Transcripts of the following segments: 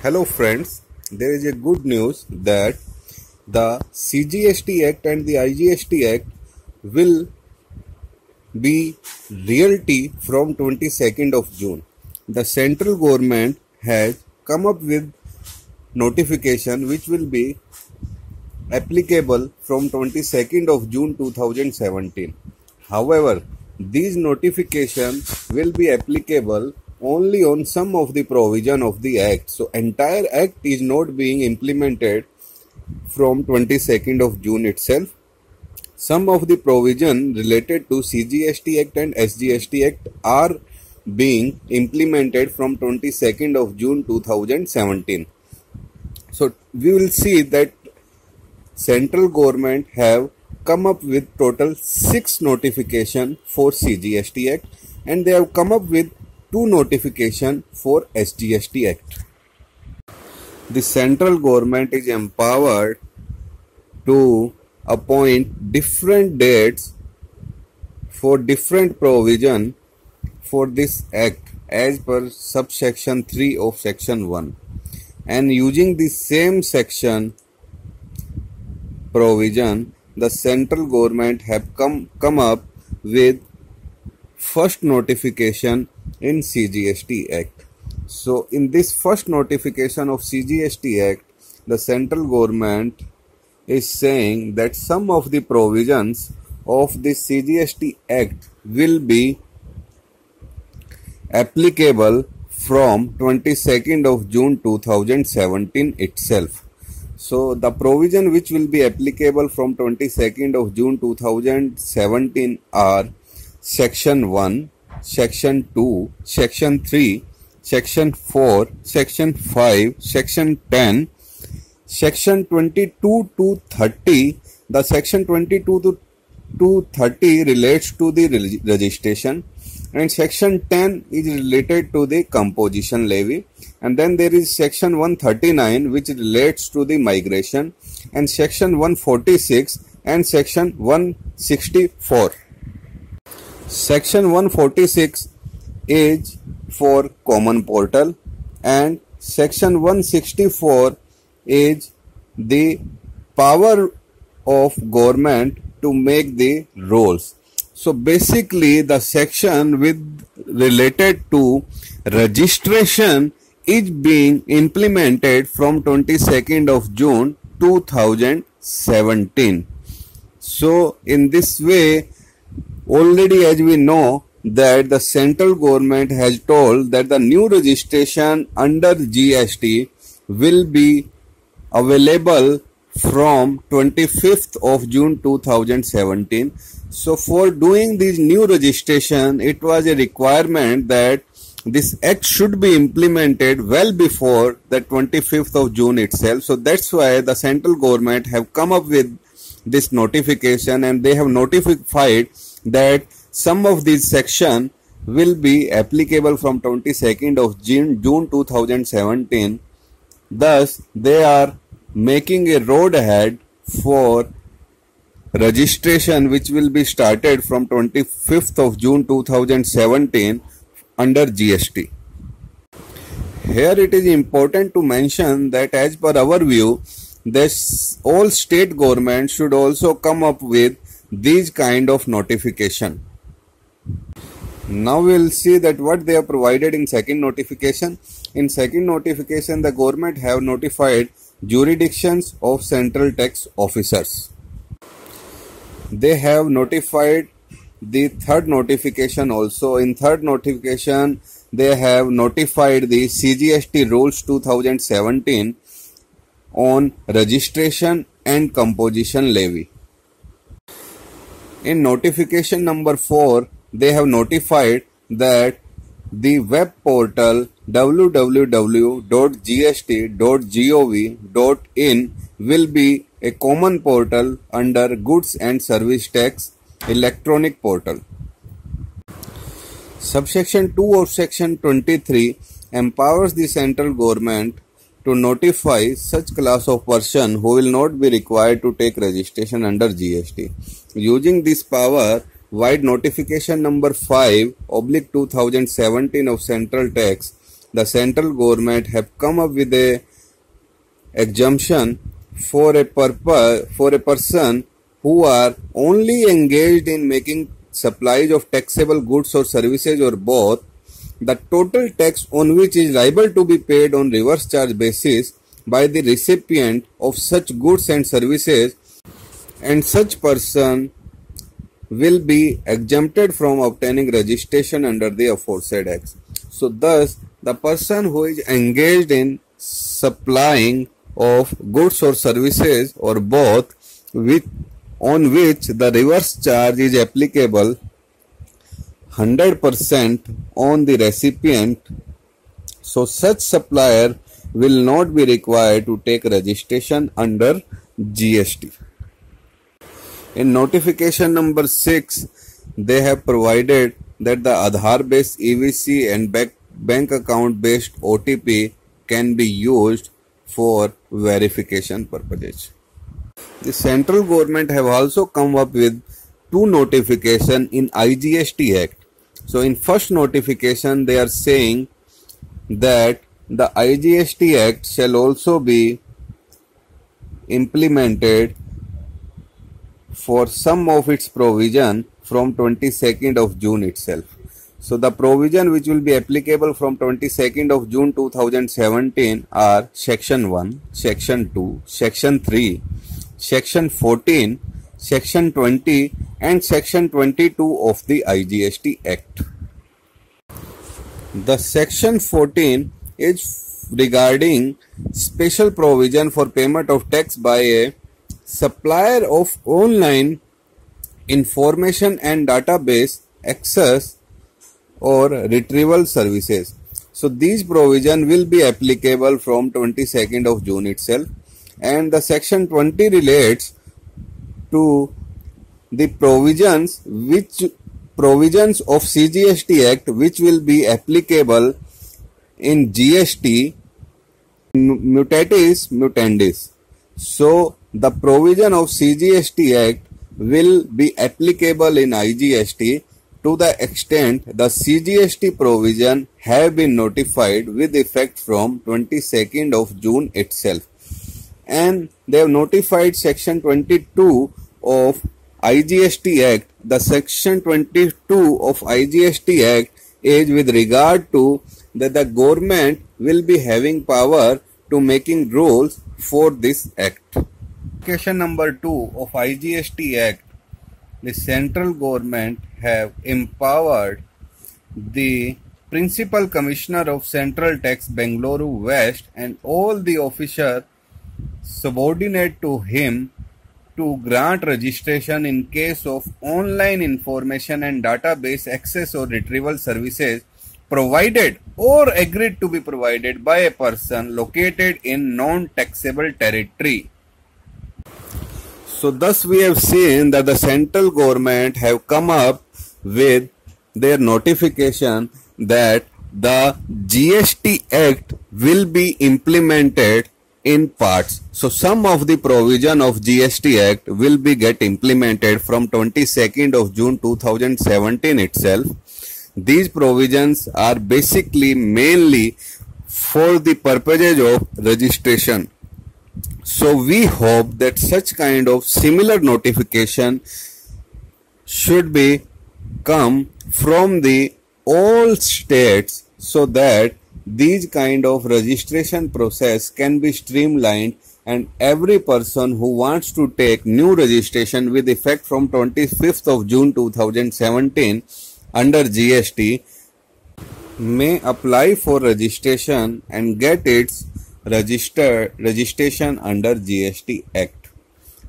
Hello friends, there is a good news that the CGST Act and the IGST Act will be reality from 22nd of June. The central government has come up with notification which will be applicable from 22nd of June 2017. However, these notifications will be applicable only on some of the provision of the act. So entire act is not being implemented from 22nd of June itself. Some of the provision related to CGST Act and SGST Act are being implemented from 22nd of June 2017. So we will see that central government have come up with total 6 notification for CGST Act and they have come up with 2 notification for SGST Act. The central government is empowered to appoint different dates for different provision for this act as per subsection 3 of section 1, and using the same section provision the central government have come up with first notification in CGST Act. So in this first notification of CGST Act, the central government is saying that some of the provisions of this CGST Act will be applicable from 22nd of June 2017 itself. So the provision which will be applicable from 22nd of June 2017 are Section 1, Section 2, Section 3, Section 4, Section 5, Section 10, Section 22 to 30. The Section 22 to 30 relates to the registration, and Section 10 is related to the composition levy, and then there is Section 139 which relates to the migration, and Section 146 and Section 164. Section 146 is for common portal and Section 164 is the power of government to make the rules. So basically the section with related to registration is being implemented from 22nd of June 2017. So in this way, already as we know that the central government has told that the new registration under GST will be available from 25th of June 2017. So for doing this new registration, it was a requirement that this act should be implemented well before the 25th of June itself. So that's why the central government have come up with this notification, and they have notified that some of these section will be applicable from 22nd of June 2017. Thus, they are making a road ahead for registration which will be started from 25th of June 2017 under GST. Here it is important to mention that as per our view, all state governments should also come up with these kind of notification. Now we will see that what they have provided in second notification. In second notification, the government have notified jurisdictions of central tax officers. They have notified the third notification also. In third notification, they have notified the CGST rules 2017 on registration and composition levy. In notification number 4, they have notified that the web portal www.gst.gov.in will be a common portal under Goods and Service Tax electronic portal. Subsection 2 of Section 23 empowers the central government to notify such class of person who will not be required to take registration under GST. Using this power, wide notification number 5/2017 of Central Tax the central government have come up with a exemption for a person who are only engaged in making supplies of taxable goods or services or both, the total tax on which is liable to be paid on reverse charge basis by the recipient of such goods and services, and such person will be exempted from obtaining registration under the aforesaid acts. So thus, the person who is engaged in supplying of goods or services or both on which the reverse charge is applicable 100% on the recipient, so such supplier will not be required to take registration under GST. In notification number 6, they have provided that the Aadhaar based EVC and bank account based OTP can be used for verification purposes. The central government have also come up with 2 notifications in IGST Act. So in first notification they are saying that the IGST Act shall also be implemented for some of its provision from 22nd of June itself. So the provision which will be applicable from 22nd of June 2017 are Section 1, Section 2, Section 3, Section 14, Section 20 and Section 22 of the IGST Act. The Section 14 is regarding special provision for payment of tax by a supplier of online information and database access or retrieval services. So these provision will be applicable from 22nd of June itself, and the Section 20 relates to the provisions of CGST Act which will be applicable in GST mutatis mutandis. So the provision of CGST Act will be applicable in IGST to the extent the CGST provision have been notified with effect from 22nd of June itself. And they have notified Section 22 of IGST Act. The Section 22 of IGST Act is with regard to that the government will be having power to making rules for this act. Notification number 2 of IGST Act, the central government have empowered the Principal Commissioner of Central Tax Bengaluru West and all the officers subordinate to him to grant registration in case of online information and database access or retrieval services provided or agreed to be provided by a person located in non-taxable territory. So thus we have seen that the central government have come up with their notification that the GST Act will be implemented in parts. So some of the provision of GST Act will be get implemented from 22nd of June 2017 itself. These provisions are basically mainly for the purposes of registration. So we hope that such kind of similar notification should be come from the all states so that these kind of registration process can be streamlined, and every person who wants to take new registration with effect from 25th of June 2017 under GST may apply for registration and get its registration under GST Act.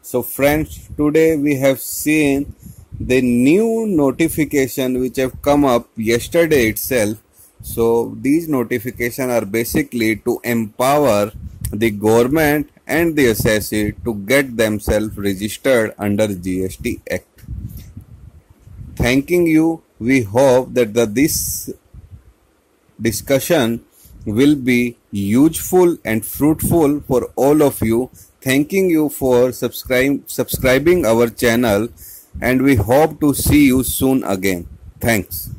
So friends, today we have seen the new notification which have come up yesterday itself. So these notifications are basically to empower the government and the assessee to get themselves registered under GST Act. Thanking you. We hope that this discussion will be useful and fruitful for all of you. Thanking you for subscribing our channel, and we hope to see you soon again. Thanks.